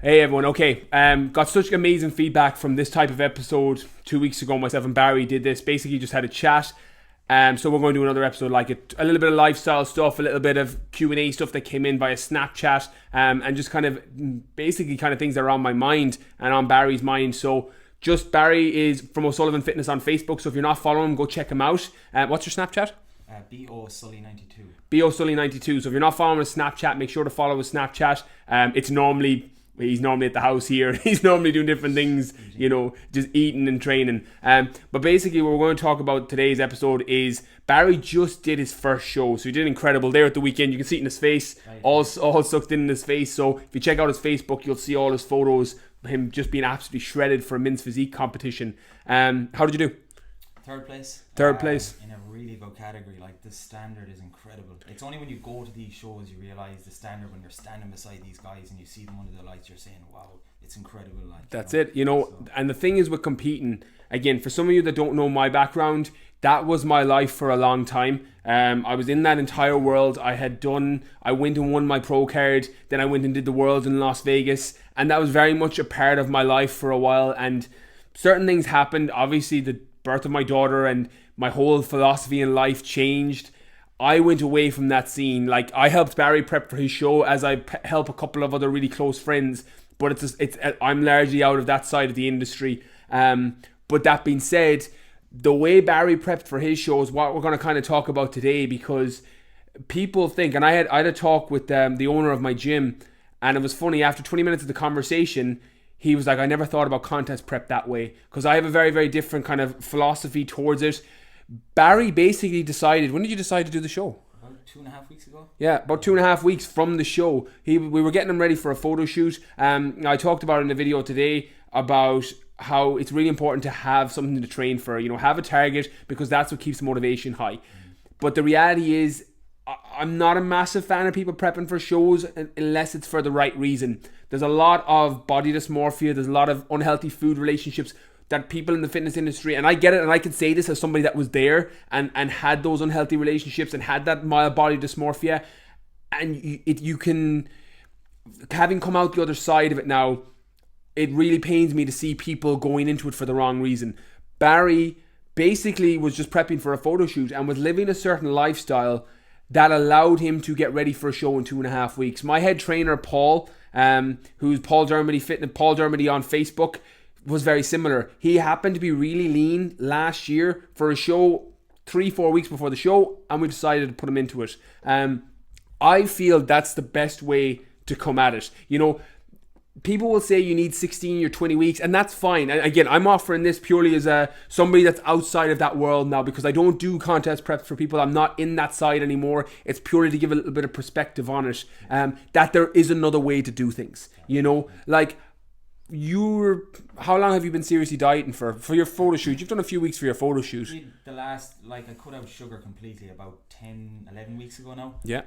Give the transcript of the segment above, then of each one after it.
Hey everyone, okay. Got such amazing feedback from this type of episode 2 weeks ago. Myself and Barry did this. Basically, just had a chat. So we're going to do another episode like it. A little bit of lifestyle stuff, a little bit of Q&A stuff that came in via Snapchat, and just kind of basically kind of things that are on my mind and on Barry's mind. So just Barry is from O'Sullivan Fitness on Facebook. So if you're not following him, go check him out. What's your Snapchat? BO Sully92. BO Sully92. So if you're not following his Snapchat, make sure to follow his Snapchat. He's normally at the house here. He's normally doing different things, just eating and training. But basically what we're going to talk about today's episode is Barry just did his first show. So he did incredible there at the weekend. You can see it in his face, all sucked in his face. So if you check out his Facebook, you'll see all his photos, him just being absolutely shredded for a men's physique competition. How did you do? Third place. Third place. In a really good category. Like, the standard is incredible. It's only when you go to these shows you realise the standard. When you're standing beside these guys and you see them under the lights, you're saying, wow, it's incredible. Like, that's it. And the thing is with competing, again, for some of you that don't know my background, that was my life for a long time. I was in that entire world. I went and won my pro card. Then I went and did the world in Las Vegas. And that was very much a part of my life for a while. And certain things happened. Obviously, the birth of my daughter and my whole philosophy in life changed. I went away from that scene. Like, I helped Barry prep for his show as I help a couple of other really close friends, but I'm largely out of that side of the industry. But that being said, the way Barry prepped for his show is what we're going to kind of talk about today, because people think, and I had a talk with the owner of my gym, and it was funny, after 20 minutes of the conversation, he was like, I never thought about contest prep that way, because I have a very, very different kind of philosophy towards it. Barry basically decided, when did you decide to do the show? About 2.5 weeks ago. Yeah, about 2.5 weeks from the show. We were getting him ready for a photo shoot. I talked about it in the video today about how it's really important to have something to train for, have a target, because that's what keeps the motivation high. But the reality is, I'm not a massive fan of people prepping for shows unless it's for the right reason. There's a lot of body dysmorphia. There's a lot of unhealthy food relationships that people in the fitness industry, and I get it, and I can say this as somebody that was there and had those unhealthy relationships and had that mild body dysmorphia, and you can, having come out the other side of it now, it really pains me to see people going into it for the wrong reason. Barry basically was just prepping for a photo shoot and was living a certain lifestyle that allowed him to get ready for a show in 2.5 weeks. My head trainer, Paul, who's Paul Dermody on Facebook, was very similar. He happened to be really lean last year for a show 3-4 weeks before the show, and we decided to put him into it. I feel that's the best way to come at it. People will say you need 16 or 20 weeks, and that's fine. And again, I'm offering this purely as somebody that's outside of that world now, because I don't do contest preps for people. I'm not in that side anymore. It's purely to give a little bit of perspective on it, that there is another way to do things. Like, how long have you been seriously dieting for your photo shoot? You've done a few weeks for your photo shoot. I cut out sugar completely about 10-11 weeks ago now. Yeah.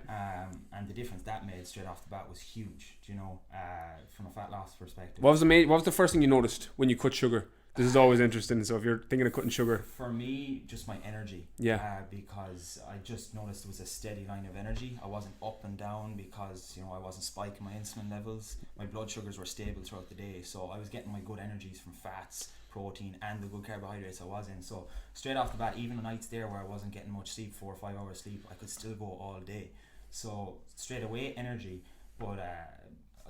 And the difference that made straight off the bat was huge, from a fat loss perspective. What was the first thing you noticed when you cut sugar? This is always interesting. So if you're thinking of cutting sugar. For me, just my energy. Yeah. Because I just noticed there was a steady line of energy. I wasn't up and down because, I wasn't spiking my insulin levels. My blood sugars were stable throughout the day. So I was getting my good energies from fats, protein, and the good carbohydrates I was in. So straight off the bat, even the nights there where I wasn't getting much sleep, 4 or 5 hours sleep, I could still go all day. So straight away, energy. But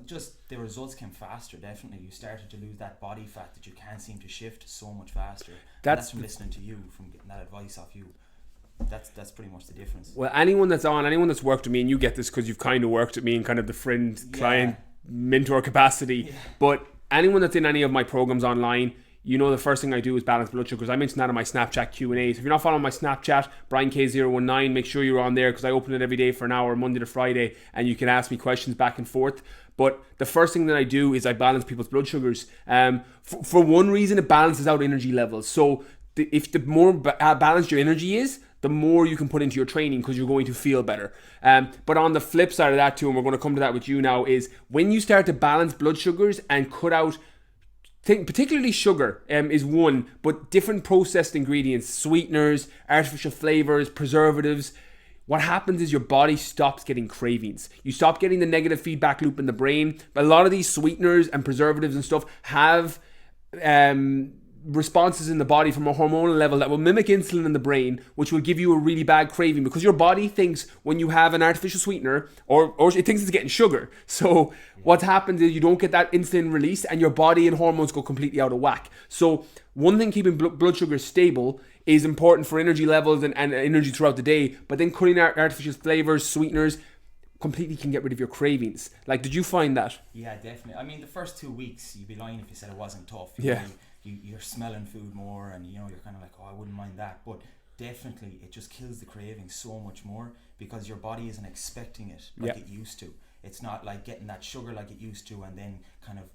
just the results came faster. Definitely, you started to lose that body fat that you can't seem to shift so much faster. That's from listening to you, from getting that advice off you. That's pretty much the difference. Well, anyone that's worked with me, and you get this because you've kind of worked with me in kind of the friend, client, mentor capacity. Yeah. But anyone that's in any of my programs online, the first thing I do is balance blood sugars. I mentioned that in my Snapchat Q&A. So if you're not following my Snapchat, BrianK019, make sure you're on there, because I open it every day for an hour, Monday to Friday, and you can ask me questions back and forth. But the first thing that I do is I balance people's blood sugars. For one reason, it balances out energy levels. So if the more balanced your energy is, the more you can put into your training, because you're going to feel better. But on the flip side of that too, and we're going to come to that with you now, is when you start to balance blood sugars and cut out, particularly sugar is one, but different processed ingredients, sweeteners, artificial flavors, preservatives. what happens is your body stops getting cravings. You stop getting the negative feedback loop in the brain. But a lot of these sweeteners and preservatives and stuff have responses in the body from a hormonal level that will mimic insulin in the brain, which will give you a really bad craving, because your body thinks when you have an artificial sweetener, or it thinks it's getting sugar. So what happens is you don't get that insulin release, and your body and hormones go completely out of whack. So one thing, keeping blood sugar stable is important for energy levels and energy throughout the day, but then cutting out artificial flavors, sweeteners, completely can get rid of your cravings. Like, did you find that? Yeah, definitely. I mean, the first 2 weeks, you'd be lying if you said it wasn't tough. You're smelling food more, and you're kind of like, oh, I wouldn't mind that. But definitely, it just kills the craving so much more, because your body isn't expecting it like it used to. It's not like getting that sugar like it used to, and then kind of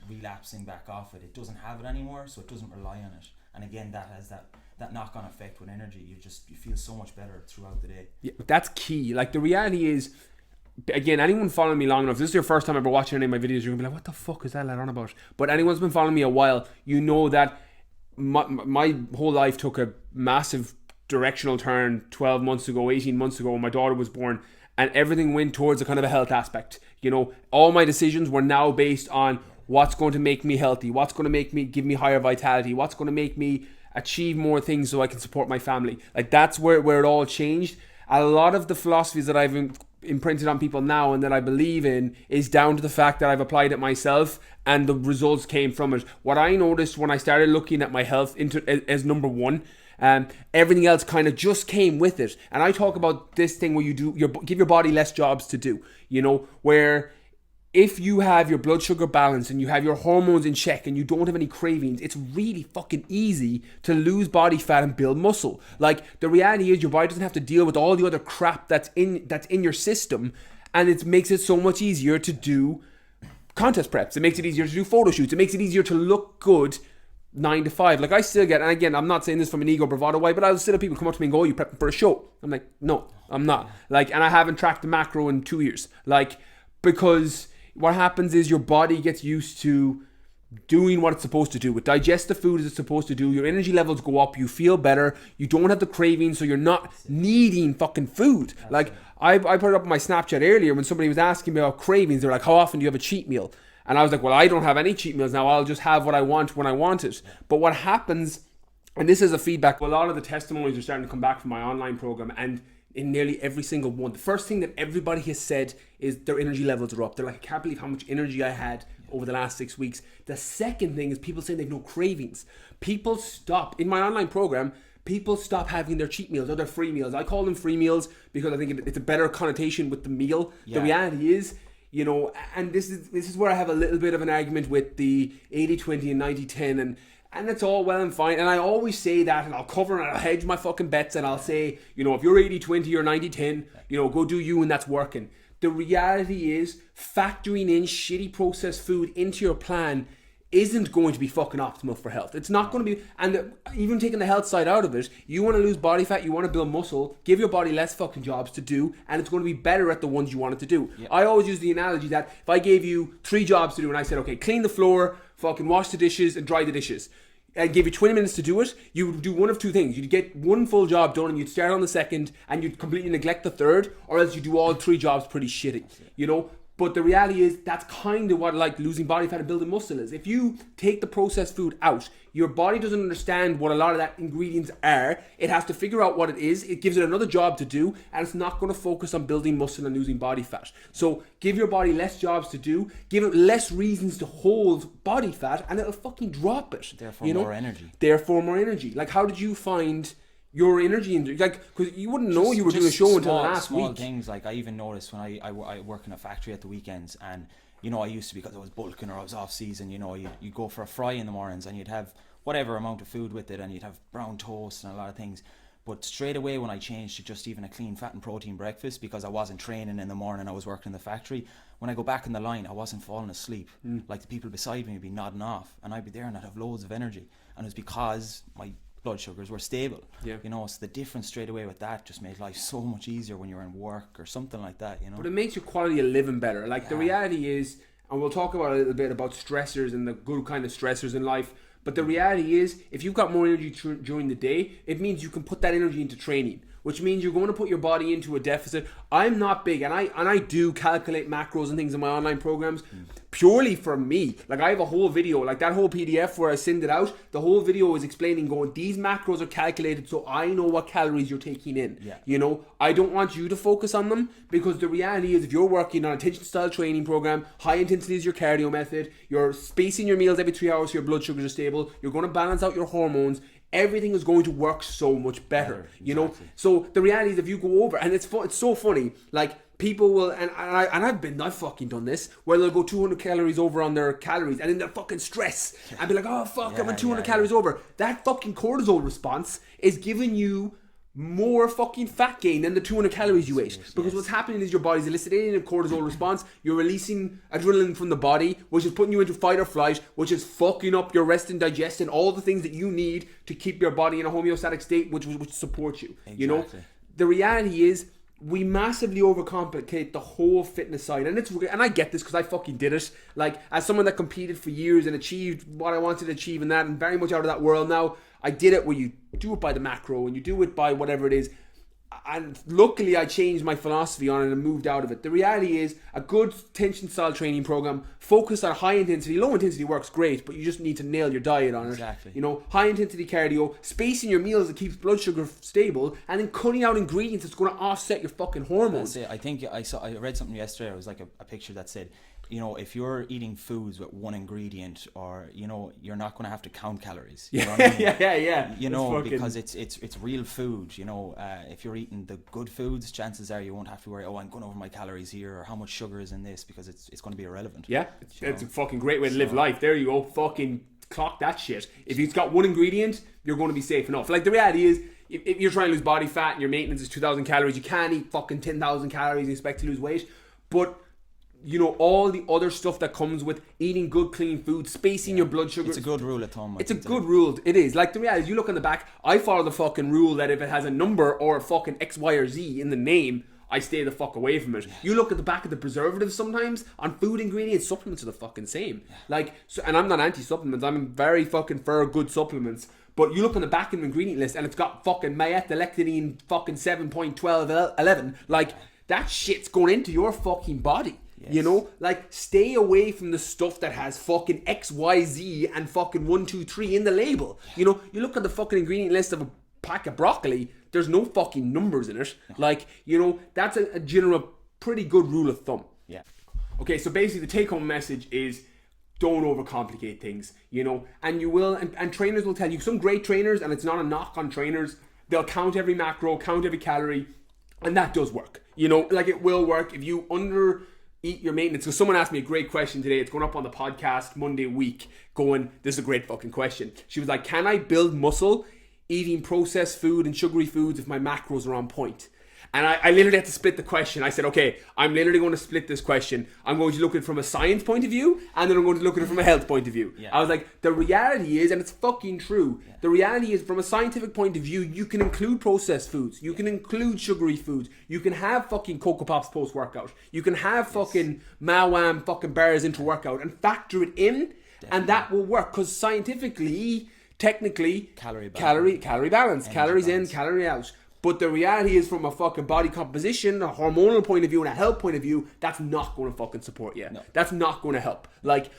relapsing back off it. It doesn't have it anymore, so it doesn't rely on it. And again, that has that knock-on effect with energy. You feel so much better throughout the day. Yeah, but that's key. Like, the reality is, again, anyone following me long enough, this is your first time ever watching any of my videos, you're gonna be like, what the fuck is that lad on about? But anyone's been following me a while, you know that my whole life took a massive directional turn 12 months ago, 18 months ago, when my daughter was born, and everything went towards a kind of a health aspect. All my decisions were now based on what's going to make me healthy, what's going to give me higher vitality, what's going to make me achieve more things so I can support my family. Like, that's where it all changed. A lot of the philosophies that I've imprinted on people now and that I believe in is down to the fact that I've applied it myself, and the results came from it. What I noticed when I started looking at my health as number one, everything else kind of just came with it. And I talk about this thing where give your body less jobs to do, where if you have your blood sugar balanced and you have your hormones in check and you don't have any cravings, it's really fucking easy to lose body fat and build muscle. Like, the reality is your body doesn't have to deal with all the other crap that's in your system, and it makes it so much easier to do contest preps. It makes it easier to do photo shoots. It makes it easier to look good 9 to 5. Like, I still get, and again, I'm not saying this from an ego bravado way, but I'll still have people come up to me and go, oh, you prepping for a show? I'm like, no, I'm not. Like, and I haven't tracked the macro in 2 years. Like, because what happens is your body gets used to doing what it's supposed to do. It digests the food as it's supposed to do. Your energy levels go up. You feel better. You don't have the cravings, so you're not needing fucking food. Like, I put it up on my Snapchat earlier when somebody was asking me about cravings. They're like, how often do you have a cheat meal? And I was like, well, I don't have any cheat meals now. I'll just have what I want when I want it. But what happens, and this is a feedback, a lot of the testimonies are starting to come back from my online program, and in nearly every single one, the first thing that everybody has said is their energy levels are up. They're like, I can't believe how much energy I had over the last 6 weeks. The second thing is people saying they've no cravings. People stop, in my online program, people stop having their cheat meals or their free meals. I call them free meals because I think it's a better connotation with the meal. Yeah. The reality is, and this is where I have a little bit of an argument with the 80-20 and 90-10, and it's all well and fine. And I always say that, and I'll cover and I'll hedge my fucking bets, and I'll say, if you're 80-20 or 90-10, go do you, and that's working. The reality is, factoring in shitty processed food into your plan isn't going to be fucking optimal for health. It's not going to be, and even taking the health side out of it, you want to lose body fat, you want to build muscle, give your body less fucking jobs to do, and it's going to be better at the ones you want it to do. Yep. I always use the analogy that if I gave you 3 jobs to do and I said, okay, clean the floor, fucking wash the dishes and dry the dishes, and gave you 20 minutes to do it, you would do one of two things. You'd get one full job done and you'd start on the second and you'd completely neglect the third, or else you do all 3 jobs pretty shitty, But the reality is, that's kind of what like losing body fat and building muscle is. If you take the processed food out, your body doesn't understand what a lot of that ingredients are. It has to figure out what it is. It gives it another job to do, and it's not going to focus on building muscle and losing body fat. So give your body less jobs to do, give it less reasons to hold body fat, and it'll fucking drop it. Therefore, more energy. Therefore, more energy. Like, how did you find your energy because you wouldn't know you were doing a show until last week. Small things, like I even noticed when I work in a factory at the weekends, and I used to, because I was bulking or I was off season, you go for a fry in the mornings and you'd have whatever amount of food with it, and you'd have brown toast and a lot of things. But straight away when I changed to just even a clean fat and protein breakfast, because I wasn't training in the morning, I was working in the factory, when I go back in the line, I wasn't falling asleep. Like, the people beside me would be nodding off, and I'd be there and I'd have loads of energy, and it was because my blood sugars were stable. So the difference straight away with that just made life so much easier when you're in work or something like that. But it makes your quality of living better. Like, the reality is, and we'll talk about a little bit about stressors and the good kind of stressors in life, but the reality is, if you've got more energy during the day, it means you can put that energy into training, which means you're going to put your body into a deficit. I'm not big, and I do calculate macros and things in my online programs purely for me. Like, I have a whole video, like that whole PDF where I send it out, the whole video is explaining, going, these macros are calculated so I know what calories you're taking in. Yeah. You know, I don't want you to focus on them, because the reality is, if you're working on a tension style training program, high intensity is your cardio method, you're spacing your meals every 3 hours so your blood sugars are stable, you're going to balance out your hormones, everything is going to work so much better. You know, so the reality is, if you go over, and it's so funny, like, people will, and I've fucking done this, where they'll go 200 calories over on their calories, and then they'll fucking stress and be like, oh fuck, I'm at 200 calories over. That fucking cortisol response is giving you more fucking fat gain than the 200 calories you ate, because what's happening is your body's eliciting a cortisol response, you're releasing adrenaline from the body, which is putting you into fight or flight, which is fucking up your rest and digest and all the things that you need to keep your body in a homeostatic state, which supports you. You know, the reality is, we massively overcomplicate the whole fitness side, and I get this because I fucking did it. Like, as someone that competed for years and achieved what I wanted to achieve in that, and very much out of that world now, I did it where you do it by the macro and you do it by whatever it is. And luckily I changed my philosophy on it and moved out of it. The reality is, a good tension style training program focused on high intensity. Low intensity works great, but you just need to nail your diet on it. You know, high intensity cardio, spacing your meals that keeps blood sugar stable, and then cutting out ingredients that's going to offset your fucking hormones. I think I read something yesterday. It was like a picture that said, you know, if you're eating foods with one ingredient, or, you know, you're not going to have to count calories. You know what I mean? yeah. You know, because it's real food. You know, if you're eating the good foods, chances are you won't have to worry, oh, I'm going over my calories here, or how much sugar is in this, because it's going to be irrelevant. Yeah, it's a fucking great way to live life. There you go. Fucking clock that shit. If it's got one ingredient, you're going to be safe enough. Like, the reality is, if you're trying to lose body fat and your maintenance is 2,000 calories, you can't eat fucking 10,000 calories and expect to lose weight. But, you know, all the other stuff that comes with eating good, clean food, spacing your blood sugar. It's a good rule of thumb. It's a good rule. It is. Like, the reality is, you look on the back, I follow the fucking rule that if it has a number or a fucking X, Y, or Z in the name, I stay the fuck away from it. You look at the back of the preservatives sometimes on food ingredients, supplements are the fucking same. Like, so, and I'm not anti-supplements, I'm very fucking for good supplements. But you look on the back of the ingredient list and it's got fucking methyllectine fucking 7.1211. Like, that shit's going into your fucking body. You know, like, stay away from the stuff that has fucking XYZ and fucking 1, 2, 3 in the label. You know, you look at the fucking ingredient list of a pack of broccoli, there's no fucking numbers in it. Like, you know, that's a general pretty good rule of thumb. Yeah. Okay, so basically the take home message is, don't overcomplicate things, you know, and you will, and trainers will tell you, some great trainers, and it's not a knock on trainers, they'll count every macro, count every calorie, and that does work. You know, like, it will work if you eat your maintenance. So someone asked me a great question today, it's going up on the podcast Monday week, going, this is a great fucking question. She was like, can I build muscle eating processed food and sugary foods if my macros are on point? And I literally had to split the question. I said, okay, I'm literally going to split this question. I'm going to look at it from a science point of view, and then I'm going to look at it from a health point of view. I was like, the reality is, and it's fucking true, the reality is, from a scientific point of view, you can include processed foods, you can include sugary foods, you can have fucking Cocoa Pops post-workout, you can have fucking Mawam fucking bars into workout, and factor it in, and that will work, because scientifically, technically, calorie balance, calories in, calorie out. But the reality is, from a fucking body composition, a hormonal point of view, and a health point of view, that's not going to fucking support you. No. That's not going to help. Like,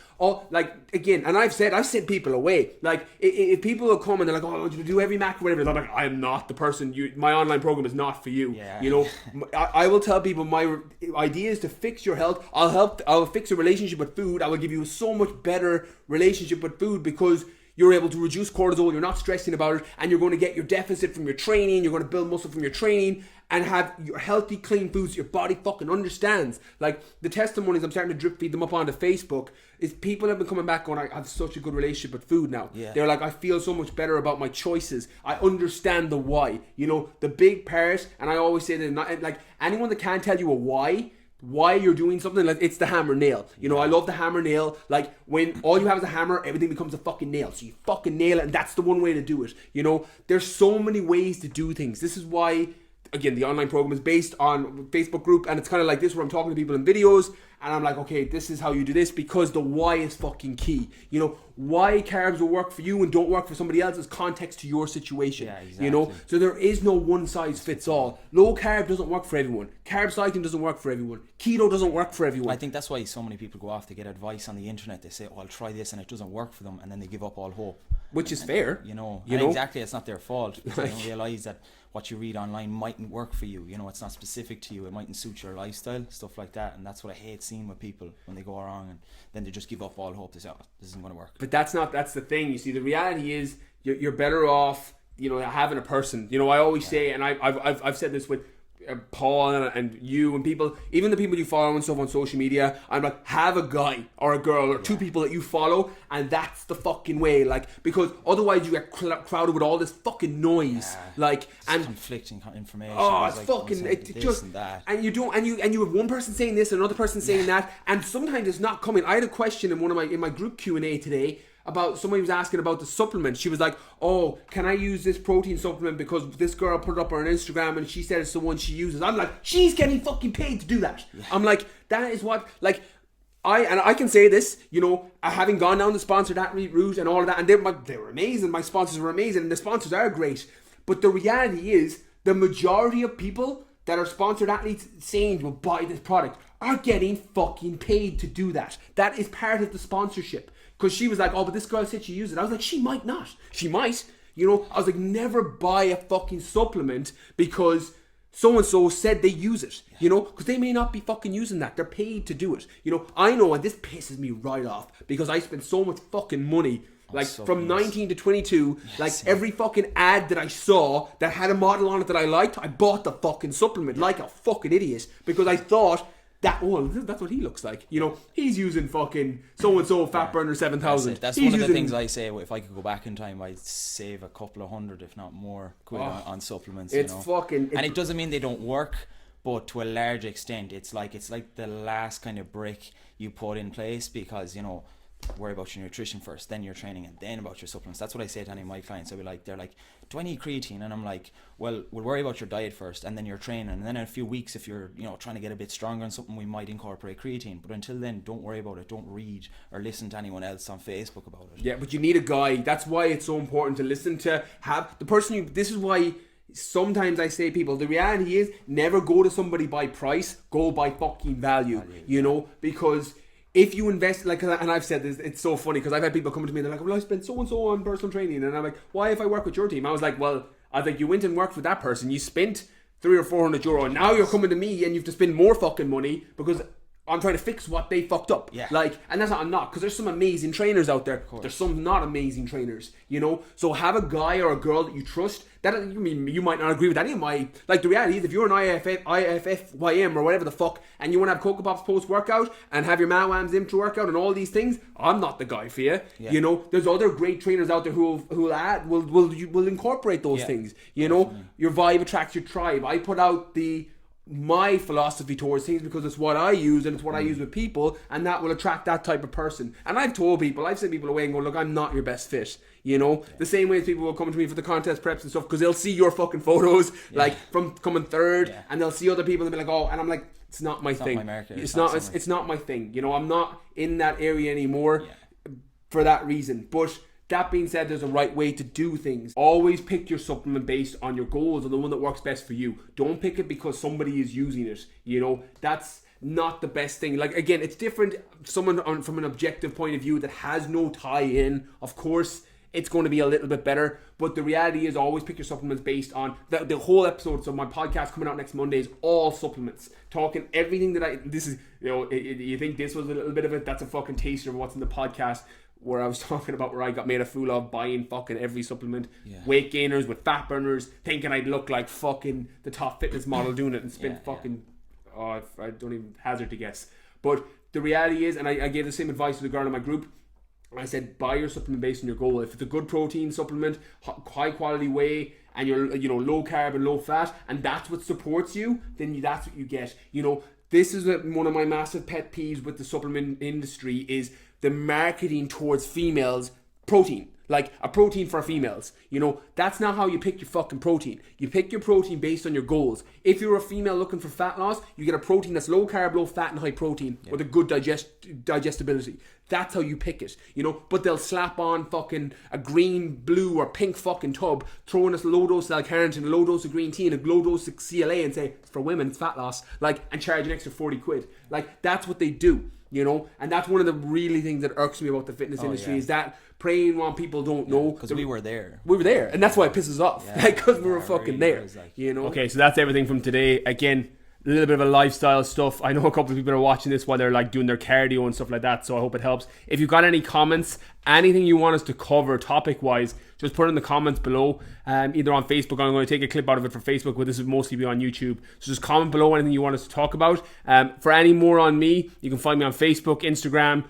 again, and I've sent people away. Like, if people will come and they're like, oh, I want you to do every macro, whatever, I'm like, I am not the person. My online program is not for you. Yeah. You know, I will tell people my idea is to fix your health. I'll fix your relationship with food. I will give you a so much better relationship with food, because you're able to reduce cortisol, you're not stressing about it, and you're going to get your deficit from your training, you're going to build muscle from your training, and have your healthy, clean foods your body fucking understands. Like, the testimonies, I'm starting to drip feed them up onto Facebook, is people have been coming back going, I have such a good relationship with food now. Yeah. They're like, I feel so much better about my choices. I understand the why. You know, the big part, and I always say that, like, anyone that can't tell you a why you're doing something, like, it's the hammer nail. You know, I love the hammer nail. Like, when all you have is a hammer, everything becomes a fucking nail. So you fucking nail it, and that's the one way to do it. You know, there's so many ways to do things. This is why again, the online program is based on Facebook group, and it's kind of like this where I'm talking to people in videos, and I'm like, okay, this is how you do this, because the why is fucking key. You know, why carbs will work for you and don't work for somebody else is context to your situation. Yeah, exactly. You know, so there is no one size fits all. Low carb doesn't work for everyone. Carb cycling doesn't work for everyone. Keto doesn't work for everyone. I think that's why so many people go off to get advice on the internet. They say, oh, I'll try this, and it doesn't work for them, and then they give up all hope. Which is fair. You know, you know? Exactly, it's not their fault. They don't realise that what you read online mightn't work for you. You know, it's not specific to you. It mightn't suit your lifestyle, stuff like that. And that's what I hate seeing with people when they go wrong and then they just give up all hope. They say, oh, this isn't going to work. But that's the thing. You see, the reality is you're better off, you know, having a person. You know, I always say, and I've said this with Paul and you and people, even the people you follow and stuff on social media, I'm like, have a guy or a girl or two people that you follow, and that's the fucking way, like, because otherwise you get crowded with all this fucking noise, like, and conflicting information. Oh, it's like, fucking it just and that. And you have one person saying this, another person saying that, and sometimes it's not coming. I had a question in my group Q&A today about somebody was asking about the supplement. She was like, oh, can I use this protein supplement because this girl put it up on her Instagram and she said it's the one she uses. I'm like, she's getting fucking paid to do that. Yeah. I'm like, that is what, like, I can say this, you know, having gone down the sponsored athlete route and all of that, and they were amazing. My sponsors were amazing, and the sponsors are great. But the reality is, the majority of people that are sponsored athletes saying will buy this product are getting fucking paid to do that. That is part of the sponsorship. Because she was like, oh, but this girl said she used it. I was like, she might not. She might. You know, I was like, never buy a fucking supplement because so-and-so said they use it. You know, because they may not be fucking using that. They're paid to do it. You know, I know, and this pisses me right off because I spent so much fucking money. Like, from 19 to 22, like, every fucking ad that I saw that had a model on it that I liked, I bought the fucking supplement like a fucking idiot because I thought that, well, that's what he looks like. You know, he's using fucking so-and-so Fat Burner 7000. That's one of the things I say. If I could go back in time, I'd save a couple of hundred, if not more, quid on supplements. It's, you know? And it doesn't mean they don't work, but to a large extent, it's like the last kind of brick you put in place because, you know, worry about your nutrition first, then your training, and then about your supplements. That's what I say to any of my clients. They're like, do I need creatine? And I'm like, well, we'll worry about your diet first, and then your training, and then in a few weeks, if you're, you know, trying to get a bit stronger on something, we might incorporate creatine. But until then, don't worry about it. Don't read or listen to anyone else on Facebook about it. Yeah, but you need a guy. That's why it's so important to listen to, have the person this is why sometimes I say, people, the reality is, never go to somebody by price, go by fucking value. You know, because if you invest, like, and I've said this, it's so funny because I've had people come to me and they're like, well, I spent so-and-so on personal training, and I'm like, why if I work with your team? I was like, you went and worked with that person, you spent €300 or €400, and now you're coming to me and you have to spend more fucking money because I'm trying to fix what they fucked up. Yeah. Like, and that's not, I'm not, because there's some amazing trainers out there. There's some not amazing trainers, you know? So have a guy or a girl that you trust. That, I mean, you might not agree with any of my, like, the reality is, if you're an IFFYM or whatever the fuck, and you want to have Cocoa Pops post-workout and have your Mawams intra-workout and all these things, I'm not the guy for you. Yeah. You know, there's other great trainers out there who will incorporate those things. You know, your vibe attracts your tribe. I put out my philosophy towards things because it's what I use and it's what I use with people, and that will attract that type of person. And I've sent people away and go, look, I'm not your best fit, you know. The same way as people will come to me for the contest preps and stuff because they'll see your fucking photos like from coming third, and they'll see other people and they'll be like, oh, and I'm like, it's not my thing. It's not my thing, you know. I'm not in that area anymore for that reason. But that being said, there's a right way to do things. Always pick your supplement based on your goals and the one that works best for you. Don't pick it because somebody is using it. You know, that's not the best thing. Like, again, it's different. Someone from an objective point of view that has no tie-in, of course, it's going to be a little bit better. But the reality is, always pick your supplements based on the whole episodes of my podcast coming out next Monday is all supplements. Talking everything that this is, you know, you think this was a little bit of it? That's a fucking taster of what's in the podcast. Where I was talking about where I got made a fool of buying fucking every supplement, weight gainers with fat burners, thinking I'd look like fucking the top fitness model doing it, and spent I don't even hazard to guess. But the reality is, and I gave the same advice to the girl in my group, I said, buy your supplement based on your goal. If it's a good protein supplement, high quality whey, and you're, you know, low carb and low fat, and that's what supports you, then that's what you get. You know, this is one of my massive pet peeves with the supplement industry is the marketing towards females protein. Like a protein for females. You know, that's not how you pick your fucking protein. You pick your protein based on your goals. If you're a female looking for fat loss, you get a protein that's low carb, low fat, and high protein with a good digestibility. That's how you pick it, you know. But they'll slap on fucking a green, blue, or pink fucking tub, throw in a low dose of L-carnitine, a low dose of green tea, and a low dose of CLA, and say it's for women, it's fat loss, like, and charge an extra 40 quid. Like, that's what they do, you know. And that's one of the really things that irks me about the fitness industry is that preying on people don't know. Because we were there. We were there, and that's why it pisses off. Because we were fucking really there, like, you know. Okay, so that's everything from today. Again, a little bit of a lifestyle stuff. I know a couple of people are watching this while they're like doing their cardio and stuff like that, so I hope it helps. If you've got any comments, anything you want us to cover topic wise, just put it in the comments below, either on Facebook. I'm going to take a clip out of it for Facebook, but this will mostly be on YouTube, so just comment below anything you want us to talk about. For any more on me, you can find me on Facebook, Instagram,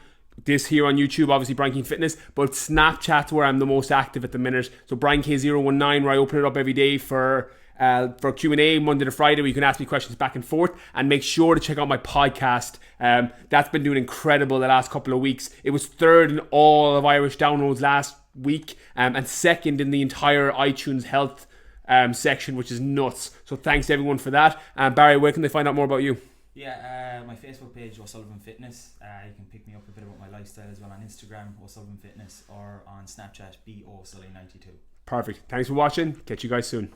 this here on YouTube, obviously Brian Keane Fitness, but Snapchat's where I'm the most active at the minute. So Brian K019, where I open it up every day for Q&A Monday to Friday, where you can ask me questions back and forth. And make sure to check out my podcast. That's been doing incredible the last couple of weeks. It was third in all of Irish downloads last week, and second in the entire iTunes health section, which is nuts. So thanks to everyone for that. Barry, where can they find out more about you? Yeah, my Facebook page, O'Sullivan Fitness. You can pick me up a bit about my lifestyle as well on Instagram, O'Sullivan Fitness, or on Snapchat, BOSully92. Perfect. Thanks for watching. Catch you guys soon.